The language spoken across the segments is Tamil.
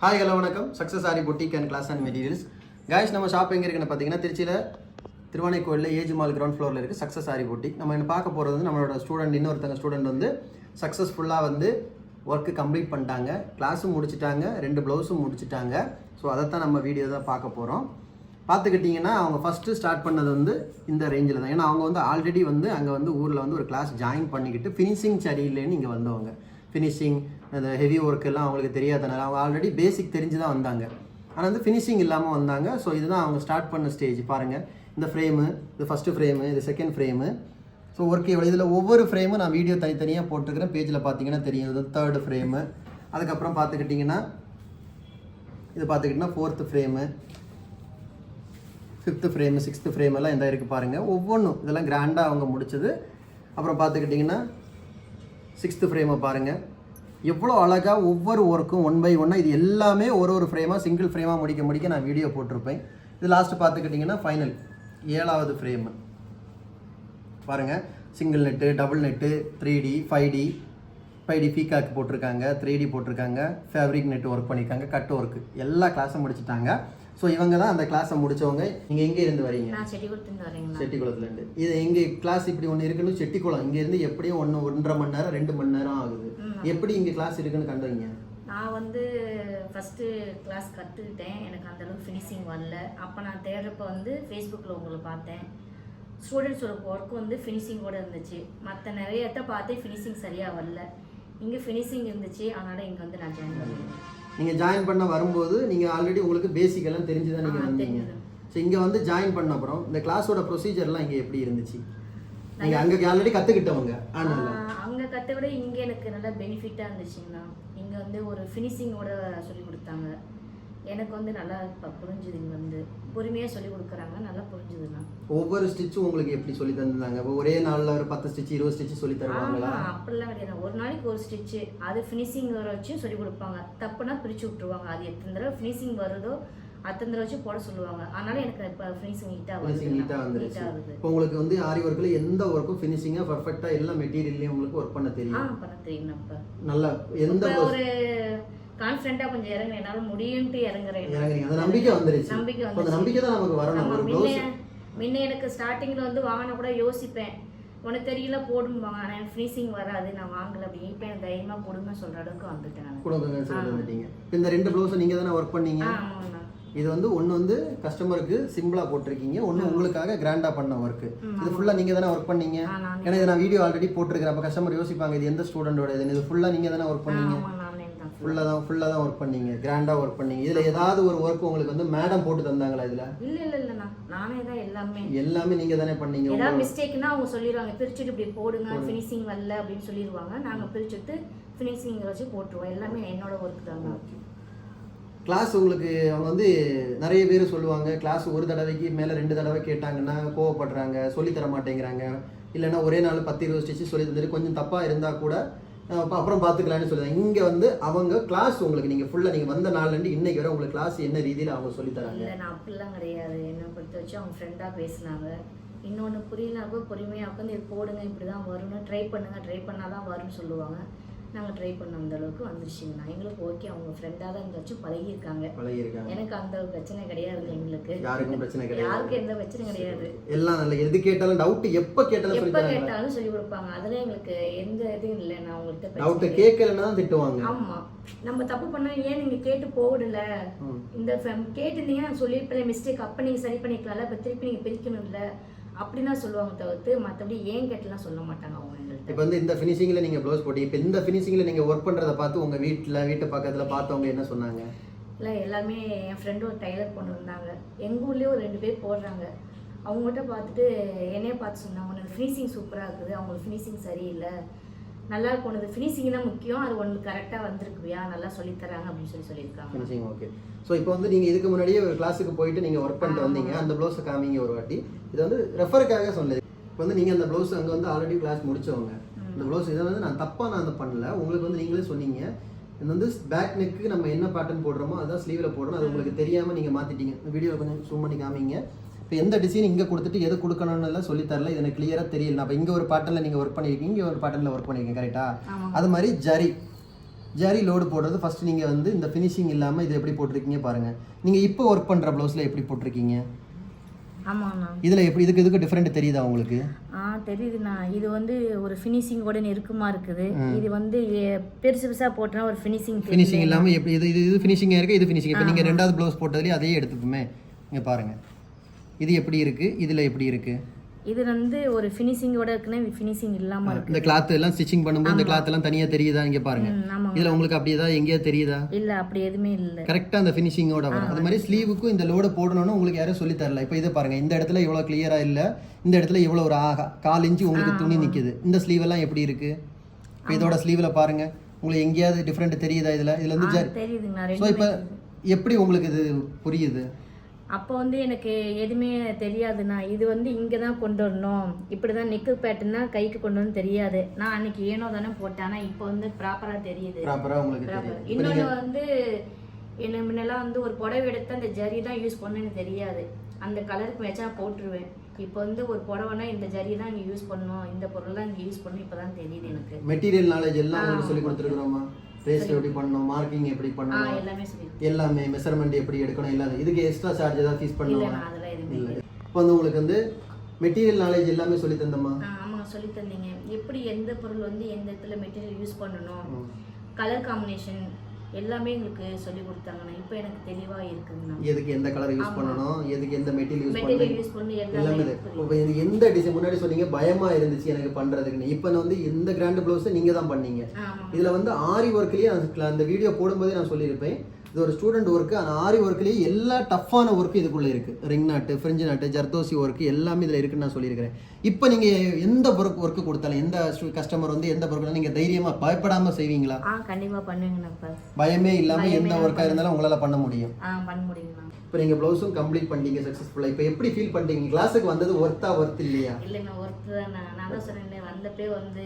ஹாய் ஹலோ வணக்கம் success Aari boutique and class and materials guys. நம்ம ஷாப் எங்கே இருக்குன்னு பார்த்தீங்கன்னா திருச்சியில் திருவானைக்கோயிலில் ஏஜ் மால் கிரவுண்ட் ஃப்ளோரில் இருக்குது சக்ஸஸ் ஆரி பொட்டிக். நம்ம என்ன பார்க்க போகிறது வந்து நம்மளோட ஸ்டூடெண்ட் இன்னொருத்தங்க ஸ்டூடெண்ட் வந்து சக்ஸஸ்ஃபுல்லாக வந்து ஒர்க்கு கம்ப்ளீட் பண்ணிட்டாங்க, கிளாஸும் முடிச்சுட்டாங்க, 2 ப்ளவுஸும் முடிச்சுட்டாங்க. ஸோ அதைத்தான் நம்ம வீடியோ தான் பார்க்க போகிறோம். பார்த்துக்கிட்டிங்கன்னா அவங்க ஃபஸ்ட்டு ஸ்டார்ட் பண்ணது வந்து இந்த ரேஞ்சில் தான். ஏன்னா அவங்க வந்து ஆல்ரெடி வந்து அங்கே வந்து ஊரில் வந்து ஒரு கிளாஸ் ஜாயின் பண்ணிக்கிட்டு ஃபினிஷிங் சரியில்லைன்னு இங்கே வந்தவங்க. ஃபினிஷிங் அந்த ஹெவி ஒர்க் எல்லாம் அவங்களுக்கு தெரியாதனால அவங்க ஆல்ரெடி பேசிக் தெரிஞ்சு தான் வந்தாங்க. ஆனால் வந்து ஃபினிஷிங் இல்லாமல் வந்தாங்க. ஸோ இதுதான் அவங்க ஸ்டார்ட் பண்ண ஸ்டேஜ். பாருங்கள், இந்த ஃப்ரேமு, இது ஃபஸ்ட்டு ஃப்ரேமு, இது செகண்ட் ஃப்ரேமு. ஸோ ஒர்க் எவ்வளோ இதில் ஒவ்வொரு ஃப்ரேமும் நான் வீடியோ தனித்தனியாக போட்டுருக்கிறேன். பேஜில் பார்த்தீங்கன்னா தெரியும். இது 3rd ஃப்ரேமு. அதுக்கப்புறம் பார்த்துக்கிட்டிங்கன்னா இது பார்த்துக்கிட்டிங்கன்னா 4th frame, 5th frame, 6th frame எல்லாம் இந்த இருக்குது பாருங்கள். ஒவ்வொன்றும் இதெல்லாம் கிராண்டாக அவங்க முடிச்சது. அப்புறம் பார்த்துக்கிட்டிங்கன்னா 6th ஃப்ரேமை பாருங்கள், எவ்வளோ அழகாக ஒவ்வொரு ஒர்க்கும் 1 by 1 இது எல்லாமே ஒரு ஃப்ரேமாக சிங்கிள் ஃப்ரேமாக முடிக்க நான் வீடியோ போட்டிருப்பேன். இது லாஸ்ட்டு பார்த்துக்கிட்டிங்கன்னா ஃபைனல் 7வது ஃப்ரேமு பாருங்கள். Single net, double net, 3D, 5D ஃபீகாக் போட்டிருக்காங்க, 3D போட்டிருக்காங்க, ஃபேப்ரிக் நெட்டு ஒர்க் பண்ணியிருக்காங்க, கட் ஒர்க்கு எல்லா கிளாஸும் முடிச்சுட்டாங்க. ஸோ இவங்க தான் அந்த கிளாஸை முடித்தவங்க. நீங்கள் எங்கே இருந்து வரீங்க? செட்டிக்குளத்துலேருந்து. இது எங்கள் கிளாஸ் இப்படி ஒன்று இருக்குன்னு செட்டிக்குளம் இங்கேருந்து எப்படியும் 1.5 மணி நேரம் 2 மணி நேரம் ஆகுது. எப்படி இங்கே கிளாஸ் இருக்குன்னு கண்டுவீங்க? நான் வந்து ஃபஸ்ட்டு கிளாஸ் கற்றுக்கிட்டேன், எனக்கு அந்தளவுக்கு ஃபினிஷிங் வரல. அப்போ நான் தேடுறப்போ வந்து ஃபேஸ்புக்கில் உங்களை பார்த்தேன். ஸ்டூடெண்ட்ஸோட ஒர்க் வந்து ஃபினிஷிங்கோடு இருந்துச்சு. மற்ற நிறைய இடத்த பார்த்தேன், ஃபினிஷிங் சரியாக வரல. இங்கே ஃபினிஷிங் இருந்துச்சு, அதனால் இங்கே வந்து நான் ஜாயின் பண்ணேன். நீங்கள் ஜாயின் பண்ண வரும்போது நீங்கள் ஆல்ரெடி உங்களுக்கு பேசிக் எல்லாம் தெரிஞ்சு தான் நீங்கள் வந்தீங்க. ஸோ இங்கே வந்து ஜாயின் பண்ண அப்புறம் இந்த கிளாஸோட ப்ரொசீஜர்லாம் இங்கே எப்படி இருந்துச்சு? நீங்கள் அங்கே ஆல்ரெடி கற்றுக்கிட்டவங்க. அங்கே கற்ற விட இங்கே எனக்கு நல்லா பெனிஃபிட்டாக இருந்துச்சுங்கண்ணா. இங்கே வந்து ஒரு ஃபினிஷிங்கோட சொல்லி கொடுத்தாங்க. எனக்கு வந்து நல்லா இப்போ புரிஞ்சுது. இங்கே வந்து பொறுமையாக சொல்லி கொடுக்குறாங்க, நல்லா புரிஞ்சுதுண்ணா. ஒவ்வொரு ஸ்டிச்சும் உங்களுக்கு எப்படி சொல்லி தந்தாங்க? ஒரே நாளில் ஒரு 10 ஸ்டிச் 20 ஸ்டிச் சொல்லி தருவாங்களா? அப்படிலாம் கிடையாது. ஒரு நாளைக்கு ஒரு ஸ்டிச்சு, அது ஃபினிஷிங் வர வச்சு சொல்லி கொடுப்பாங்க. தப்புனா பிரித்து விட்டுருவாங்க. அது எத்தனை தடவை ஃபினிஷிங் வருதோ அத்தனை தடவை வச்சு போட சொல்லுவாங்க. அதனால எனக்கு இப்போ ஃபினிஷிங் நீட்டாக வந்துருச்சு. இப்போ உங்களுக்கு வந்து ஆரி ஒர்க்கில் எந்த ஒர்க்கும் ஃபினிஷிங்காக பர்ஃபெக்டாக எல்லா மெட்டீரியல்லையும் உங்களுக்கு ஒர்க் பண்ண தெரியும்? பண்ண தெரியும். இப்போ நல்லா எந்த ஒரு கான்ஃபிடென்ட்டா கொஞ்சம் இறங்க, என்னால முடியும்ட்டு இறங்குறேன். அந்த நம்பிக்கை வந்துருச்சு. அந்த நம்பிக்கை தான் நமக்கு வரணும். ஒரு ப்ளவுஸ் முன்ன எனக்கு ஸ்டார்டிங்ல வந்து வாங்கினா கூட யோசிப்பேன், உனக்கு தெரியல போடுவாங்க, ஆனால் எனக்கு ஃபினிஷிங் வராது, நான் வாங்கல அப்படி. இப்போ எனக்கு தைரியமா கொடுங்க சொல்ற அளவுக்கு வந்துட்டேன் நான். கொடுங்க சொல்லி வந்துட்டீங்க. இந்த 2 ப்ளவுஸும் நீங்க தானே ஒர்க் பண்ணீங்க? இது வந்து ஒன்று வந்து கஸ்டமருக்கு சிம்பிளா போட்டிருக்கீங்க, ஒன்று உங்களுக்காக கிராண்டா பண்ண ஒர்க்கு. இது ஃபுல்லா நீங்க தானே ஒர்க் பண்ணீங்க? ஏன்னா இதை நான் வீடியோ ஆல்ரெடி போட்டிருக்கிறேன். அப்போ கஸ்டமர் யோசிப்பாங்க இது எந்த ஸ்டூடெண்டோட இது ஃபுல்லா நீங்க தானே ஒர்க் பண்ணீங்க? ஃபுல்லாக தான் ஒர்க் பண்ணீங்க, கிராண்டாக ஒர்க் பண்ணீங்க. இதில் ஏதாவது ஒரு ஒர்க் உங்களுக்கு வந்து மேடம் போட்டு தந்தாங்களா? இதில் இல்லைண்ணா, நானே தான் எல்லாமே நீங்கள் தானே பண்ணீங்க. ஏதாவது மிஸ்டேக்னா அவங்க சொல்லிடுவாங்க, பிரிச்சுட்டு இப்படி போடுங்க, ஃபினிஷிங் வரல அப்படின்னு சொல்லிடுவாங்க. நாங்கள் பிரிச்சுட்டு ஃபினிஷிங் வச்சு போட்டுருவோம். எல்லாமே என்னோட ஒர்க் தாங்க. கிளாஸ் உங்களுக்கு அவங்க வந்து நிறைய பேர் சொல்லுவாங்க, கிளாஸ் ஒரு தடவைக்கு மேலே 2 தடவை கேட்டாங்கன்னா கோவப்படுறாங்க, சொல்லித்தர மாட்டேங்கிறாங்க. இல்லைன்னா ஒரே நாள் 10-20 ஸ்டிச்சு சொல்லி தந்துட்டு கொஞ்சம் தப்பாக இருந்தால் கூட அப்புறம் பார்த்துக்கலான்னு சொல்லுவாங்க. இங்கே வந்து அவங்க கிளாஸ் உங்களுக்கு நீங்கள் ஃபுல்லாக நீங்கள் வந்த நாள்லேருந்து இன்னைக்கு வரை உங்களுக்கு கிளாஸ் என்ன ரீதியில் அவங்க சொல்லித்தராங்க? இல்லை, நான் அப்படிலாம் கிடையாது. என்னை பொறுத்த வச்சு அவங்க ஃப்ரெண்டாக பேசினாங்க. இன்னொன்று புரியலனாக்கோ பொறுமையாக உட்காந்து இது போடுங்க, இப்படி தான் வரும்னு ட்ரை பண்ணால் தான் வரும்னு சொல்லுவாங்க. நாங்கள் ட்ரை பண்ண அந்த அளவுக்கு வந்துருச்சுங்கண்ணா. எங்களுக்கு ஓகே, அவங்க ஃப்ரெண்டாக தான் இருந்தாச்சும் பழகியிருக்காங்க. எனக்கு அந்த பிரச்சனை கிடையாது. எங்களுக்கு யாருக்கும் பிரச்சனை கிடையாது, யாருக்கும் எந்த பிரச்சனை கிடையாது. எல்லாம் நல்ல எது கேட்டாலும் டவுட் எப்போ கேட்டாலும் சொல்லி கொடுப்பாங்க. அதில் எங்களுக்கு எந்த இதுவும் இல்லை. நான் உங்கள்கிட்ட டவுட் கேட்கலன்னா தான் திட்டுவாங்க. ஆமாம், நம்ம தப்பு பண்ண ஏன் நீங்கள் கேட்டு போகல, இந்த கேட்டுருந்தீங்கன்னா நான் சொல்லியிருப்பேன் மிஸ்டேக், அப்போ நீங்கள் சரி பண்ணிக்கலாம்ல, இப்போ திருப்பி நீங்கள் பிரிக்கணும் இல்லை அப்படின்னா சொல்லுவாங்க தவிர்த்து மற்றபடி ஏன் கேட்டலாம் சொல்ல மாட்டாங்க அவங்க. இப்போ வந்து இந்த ஃபினிஷிங்கில் நீங்கள் ப்ளவுஸ் போட்டி, இப்போ இந்த ஃபினிஷிங்கில் நீங்கள் ஒர்க் பண்ணுறதை பார்த்து உங்கள் வீட்டு பக்கத்தில் பார்த்தவங்க என்ன சொன்னாங்க? இல்லை, எல்லாமே என் ஃப்ரெண்டு ஒரு டைலர் பொண்ணு இருந்தாங்க, எங்கள் ஊர்லேயே ஒரு 2 பேர் போடுறாங்க. அவங்ககிட்ட பார்த்துட்டு என்னையே பார்த்து சொன்னாங்க, உனக்கு ஃபினிஷிங் சூப்பராக இருக்குது, அவங்களுக்கு ஃபினிஷிங் சரியில்லை, நல்லா இருக்கும், உனது ஃபினிஷிங் தான் முக்கியம், அது ஒன்று கரெக்டாக வந்திருக்குவியா, நல்லா சொல்லித்தராங்க அப்படின்னு சொல்லியிருக்காங்க. Finishing okay. ஸோ இப்போ வந்து நீங்கள் இதுக்கு முன்னாடியே ஒரு கிளாஸுக்கு போயிட்டு நீங்கள் ஒர்க் பண்ணிட்டு வந்தீங்க, அந்த ப்ளவுஸை காமிங்க ஒரு வாட்டி. இது வந்து ரெஃபருக்காக சொன்னது. இப்போ வந்து நீங்கள் அந்த ப்ளவுஸ் அங்கே வந்து ஆல்ரெடி கிளாஸ் முடிச்சவங்க, இந்த ப்ளவுஸ் இதை வந்து நான் தப்பாக பண்ணல, உங்களுக்கு வந்து நீங்களே சொன்னீங்க இது வந்து பேக் நெக்கு நம்ம என்ன பேட்டர்ன் போடுறோமோ அதான் ஸ்லீவில் போடுறோம், அது உங்களுக்கு தெரியாமல் நீங்கள் மாற்றிட்டீங்க. வீடியோ கொஞ்சம் ஜூம் பண்ணி காமிங்க. இப்போ எந்த டிசைன் இங்கே கொடுத்துட்டு எது கொடுக்கணும்னு எல்லாம் சொல்லித்தரல, இது எனக்கு கிளியராக தெரியல. அப்போ இங்கே ஒரு பேட்டர்னில் நீங்கள் ஒர்க் பண்ணியிருக்கீங்க, இங்கே ஒரு பேட்டர்னில் ஒர்க் பண்ணியிருக்கீங்க, கரெக்டாக? அது மாதிரி ஜரி ஜரி லோடு போடுறது ஃபர்ஸ்ட் நீங்கள் வந்து இந்த ஃபினிஷிங் இல்லாமல் இது எப்படி போட்டிருக்கீங்க பாருங்கள். நீங்கள் இப்போ ஒர்க் பண்ணுற ப்ளவுஸில் எப்படி போட்டிருக்கீங்க? ஆமாண்ணா. இதில் எப்படி இதுக்கு டிஃப்ரெண்ட் தெரியுதா உங்களுக்கு? தெரியுதுண்ணா. இது வந்து ஒரு ஃபினிஷிங்கோட நெருக்கமாக இருக்குது. இது வந்து பெருசு பெருசாக போட்டோன்னா ஒரு ஃபினிஷிங் இல்லாமல் எப்படி இது ஃபினிஷிங்காக இருக்குது, இது ஃபினிஷிங். இப்போ நீங்கள் ரெண்டாவது ப்ளவுஸ் போட்டதுலேயே அதையே எடுத்துப்போமே. இங்கே பாருங்கள், இது எப்படி இருக்குது, இதில் எப்படி இருக்குது? இது வந்து ஒரு ஃபினிஷிங்கோட இருக்குன்னா ஃபினிஷிங் இல்லாமல் இருக்குது. இந்த கிளாத் எல்லாம் ஸ்டிச்சிங் பண்ணும்போது இந்த கிளாத் எல்லாம் தனியாக தெரியுதா? இங்கே பாருங்க, இதில் உங்களுக்கு அப்படி ஏதாவது எங்கேயாவது தெரியுதா? இல்லை, அப்படி எதுவுமே இல்லை. கரெக்டாக அந்த ஃபினிஷிங்கோட வரும். அது மாதிரி ஸ்லீவுக்கும் இந்த லோடை போடணும்னு உங்களுக்கு யாரும் சொல்லி தரல. இப்போ இதை பாருங்க, இந்த இடத்துல இவ்வளோ கிளியராக இல்லை, இந்த இடத்துல இவ்வளோ ஒரு 1/4 இன்ச்சு உங்களுக்கு துணி நிற்குது. இந்த ஸ்லீவ் எல்லாம் எப்படி இருக்கு? இப்போ இதோட ஸ்லீவில் பாருங்க, உங்களுக்கு எங்கேயாவது டிஃப்ரெண்ட் தெரியுதா? இதில் வந்து தெரியுதுங்க. ஸோ இப்போ எப்படி உங்களுக்கு இது புரியுது? அப்போ வந்து எனக்கு எதுவுமே தெரியாதுண்ணா. இது வந்து இங்கே தான் கொண்டு வரணும், இப்படி தான் நெக்கு பேட்டர்னா கைக்கு கொண்டு வரணும் தெரியாது. நான் அன்னைக்கு ஏனோ தானே போட்டேன். ஆனால் இப்போ வந்து ப்ராப்பராக தெரியுது. இன்னொன்று வந்து என்ன முன்னெல்லாம் வந்து ஒரு புடவை எடுத்து அந்த ஜரி தான் யூஸ் பண்ணணும்னு தெரியாது. அந்த கலருக்கு வச்சா போட்டுருவேன். இப்போ வந்து ஒரு புடவைனா இந்த ஜரி தான் இங்கே யூஸ் பண்ணணும், இந்த பொருள் தான் இங்கே யூஸ் பண்ணணும், இப்போ தான் தெரியுது எனக்கு. மெட்டீரியல் நாலேஜ் எல்லாம் உங்களுக்கு சொல்லி கொடுத்துருக்குறோமா? பேஸ்ட் எப்படி பண்ணணும், மார்க்கிங் எப்படி பண்ணணும், எல்லாமே மெஷர்மெண்ட் எப்படி எடுக்கணும், எல்லாமே. இதுக்கு எக்ஸ்ட்ரா சார்ஜ் ஏதாவது ஃபீஸ் பண்ணுவோம்? இல்லை. இப்போ வந்து உங்களுக்கு வந்து மெட்டீரியல் நாலேஜ் எல்லாமே சொல்லி தந்தோமா? ஆமாம், சொல்லி தந்தீங்க. எப்படி எந்த பொருள் வந்து எந்த இடத்துல மெட்டீரியல் யூஸ் பண்ணணும், கலர் காம்பினேஷன் எல்லாமே எங்களுக்கு சொல்லி கொடுத்தாங்கண்ணா. இப்போ எனக்கு தெளிவாக இருக்குங்கண்ணா. எதுக்கு எந்த கலர் யூஸ் பண்ணணும், எதுக்கு எந்த மெட்டீரியல் யூஸ் பண்ணணும் எல்லாமே. இப்போ எந்த டிசைன் முன்னாடி சொன்னீங்க பயமா இருந்துச்சு எனக்கு பண்றதுக்குன்னு. இப்போ வந்து இந்த கிராண்ட் ப்ளவுஸை நீங்க தான் பண்ணீங்க. இதுல வந்து ஆரி ஒர்க்லயே அந்த வீடியோ போடும்போதே நான் சொல்லியிருப்பேன், இது ஒரு ஸ்டூடெண்ட் ஒர்க்கு. ஆனால் ஆரி ஒர்க்லேயே எல்லா டஃப்பான ஒர்க்கு இதுக்குள்ளே இருக்குது. ரிங் நாட்டு, ஃப்ரிஞ்சு நாட்டு, ஜர்தோசி ஒர்க்கு எல்லாமே இதில் இருக்குன்னு நான் சொல்லியிருக்கிறேன். இப்போ நீங்கள் எந்த ஒர்க்கு கொடுத்தாலும், எந்த கஸ்டமர் வந்து எந்த ஒர்க்கு நீங்கள் தைரியமாக பயப்படாமல் செய்வீங்களா? கண்டிப்பாக பண்ணுவீங்கண்ணா. பயமே இல்லாமல் எந்த ஒர்க்காக இருந்தாலும் உங்களால் பண்ண முடியும். பண்ண முடியுங்கண்ணா. இப்போ நீங்கள் ப்ளவுஸும் கம்ப்ளீட் பண்ணிட்டீங்க சக்ஸஸ்ஃபுல்லாக. இப்போ எப்படி ஃபீல் பண்ணுறீங்க? கிளாஸுக்கு வந்தது ஒர்த் இல்லையா? இல்லைண்ணா, ஒர்த்து தான். நான் தான் சொன்னேன், வந்தப்பே வந்து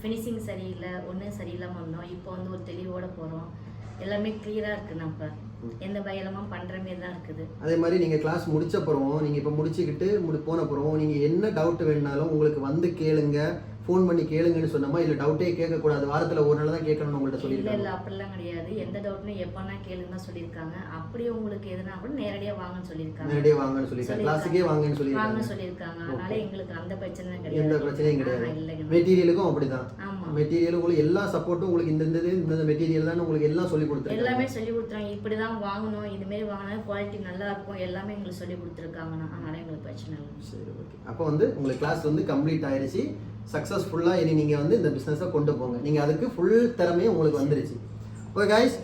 ஃபினிஷிங் சரியில்லை, ஒன்றும் சரியில்லாமல் வந்தோம். இப்போ வந்து ஒரு தெளிவோடு போகிறோம். எல்லாமே கிளியராக இருக்குது. நம்ம எந்த பயலமாக பண்ணுற மாரி தான் இருக்குது. அதே மாதிரி நீங்கள் கிளாஸ் முடிச்ச அப்புறம், நீங்கள் இப்போ முடிச்சுக்கிட்டு போன அப்புறம் நீங்கள் என்ன டவுட் வேணுனாலும் உங்களுக்கு வந்து கேளுங்க, ஃபோன் பண்ணி கேளுங்கன்னு சொன்னோமா? இல்லை டவுட்டே கேட்கக்கூடாது, வாரத்தில் ஒரு நாள் தான் கேட்கணும்னு உங்கள்கிட்ட சொல்லியிருக்காங்க? இல்லை, அப்படிலாம் கிடையாது. எந்த டவுட்னு எப்போனா கேளுங்க தான் சொல்லியிருக்காங்க. அப்படியே உங்களுக்கு எதுனா கூட நேரடியாக வாங்கன்னு சொல்லியிருக்காங்க. நேரடியாக வாங்கன்னு சொல்லியிருக்காங்க, கிளாஸுக்கே வாங்கன்னு சொல்லியிருக்காங்க. அதனால எங்களுக்கு அந்த பிரச்சனை கிடையாது. எந்த பிரச்சனையும் கிடையாது. மெட்டீரியலுக்கும் அப்படிதான். மெட்டீரியல் உங்களுக்கு எல்லா சப்போர்ட்டும் உங்களுக்கு இந்த மெட்டீரியல் தான் உங்களுக்கு எல்லாம் சொல்லி கொடுத்துருக்காங்க. எல்லாமே சொல்லி கொடுத்துறாங்க. இப்படி தான் வாங்கணும், இதுமாரி வாங்கினா குவாலிட்டி நல்லா இருக்கும், எல்லாமே எங்களுக்கு சொல்லி கொடுத்துருக்காங்கண்ணா. அதனால எங்களுக்கு பிரச்சனை இல்லை. சரி, ஓகே. அப்போ வந்து உங்களுக்கு கிளாஸ் வந்து கம்ப்ளீட் ஆயிடுச்சு சக்ஸஸ்ஃபுல்லாக. இனி நீங்கள் வந்து இந்த பிஸ்னஸை கொண்டு போங்க. நீங்கள் அதுக்கு ஃபுல் திறமையும் உங்களுக்கு வந்துருச்சு. ஓகே கைஸ்,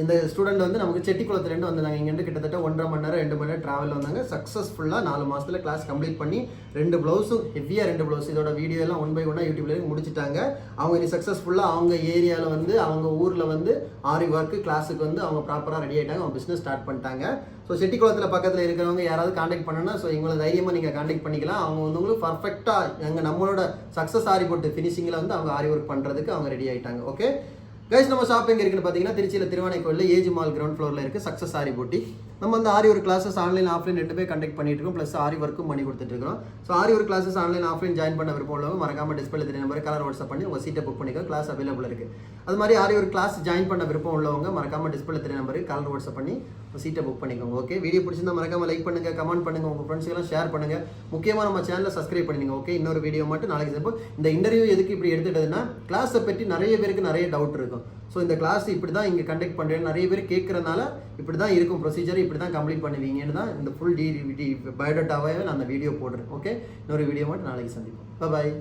இந்த ஸ்டூடெண்ட் வந்து நமக்கு செட்டிக்குளத்துலேருந்து வந்தாங்க. இங்கேருந்து கிட்டத்தட்ட 1.5 மணி நேரம் 2 மணி நேரம் ட்ராவலில் வந்தாங்க. சக்ஸஸ்ஃபுல்லாக 4 மாதத்தில் கிளாஸ் கம்ப்ளீட் பண்ணி 2 ப்ளவுஸும் ஹெவியாக 2 ப்ளவுஸ் இதோட வீடியோ எல்லாம் 1 by 1 யூடியூப்ல முடிச்சுட்டாங்க. அவங்க இனி சக்ஸஸ்ஃபுல்லாக அவங்க ஏரியாவில் வந்து அவங்க ஊரில் வந்து ஆரி ஒர்க்கு கிளாஸுக்கு வந்து அவங்க ப்ராப்பராக ரெடி ஆகிட்டாங்க. அவங்க பிஸ்னஸ் ஸ்டார்ட் பண்ணிட்டாங்க. ஸோ செட்டிக்குளத்தில் பக்கத்தில் இருக்கிறவங்க யாராவது காண்டாக்ட் பண்ணணும்னா ஸோ எங்களை தைரியமாக நீங்கள் காண்டாக்ட் பண்ணிக்கலாம். அவங்க வந்து உங்களுக்கு பர்ஃபெக்டாக நம்மளோட சக்ஸஸ் ஆரி போட்டு ஃபினிஷிங்கில் வந்து அவங்க ஆரி ஒர்க் பண்ணுறதுக்கு அவங்க ரெடி ஆகிட்டாங்க. ஓகே கைஸ், நம்ம ஷாப் எங்கே இருக்குன்னு பார்த்தீங்கன்னா திருச்சியில் திருவானைக்கோயிலில் ஏஜ் மால் கிரவுண்ட் ஃப்ளோரில் இருக்குது சக்ஸஸ் ஆரி போட்டி. நம்ம வந்து ஆரி ஒர்க் கிளாஸஸ் ஆன்லைன் ஆஃப்லைன் 2 பேர் கண்டக்ட் பண்ணிட்டு இருக்கோம். ப்ளஸ் ஆரி ஒர்க்கும் பண்ணி கொடுத்துட்ருக்கோம். So aari work classes online offline join பண்ண விருப்பம் உள்ளவங்க மறக்காமல் டிஸ்பிளே தெரிய நம்பர் கலர் வாட்ஸ்அப் பண்ணி உங்கள் சீட்டை புக் பண்ணிக்கோ. கிளாஸ் அவைலபிள் இருக்குது. அது மாதிரி ஆரி ஒர்க் கிளாஸ் ஜாயின் பண்ண விருப்பம் உள்ளவங்க மறக்காமல் டிஸ்பிளே தெரிய நம்பருக்கு கலர் வாட்ஸ்அப் பண்ணி சீட்டை புக் பண்ணிக்கோங்க. ஓகே, வீடியோ பிடிச்சிருந்தா மறக்காமல் லைக் பண்ணுங்கள், கமெண்ட் பண்ணுங்கள், உங்கள் ஃப்ரெண்ட்ஸ்க்கெல்லாம் ஷேர் பண்ணுங்கள். முக்கியமாக நம்ம சேனலை சப்ஸ்கிரைப் பண்ணிடுங்க. ஓகே, இன்னொரு வீடியோ மட்டும் நாளைக்கு இப்போ இந்த இன்டர்வியூ எதுக்கு இப்படி எடுத்துட்டதுன்னா கிளாஸை பற்றி நிறைய பேருக்கு நிறைய டவுட் இருக்கும். ஸோ இந்த கிளாஸ் இப்படி தான் இங்கே கண்டக்ட் பண்ணுறேன்னு நிறைய பேர் கேட்குறதுனால இப்படி தான் இருக்கும் ப்ரொசீஜர், இப்படி தான் கம்ப்ளீட் பண்ணுவீங்கன்னு தான் இந்த ஃபுல் பயோடேட்டாவே நான் அந்த வீடியோ போடுறேன். ஓகே, இன்னொரு வீடியோ மட்டும் நாளைக்கு சந்திப்போம். பாய்.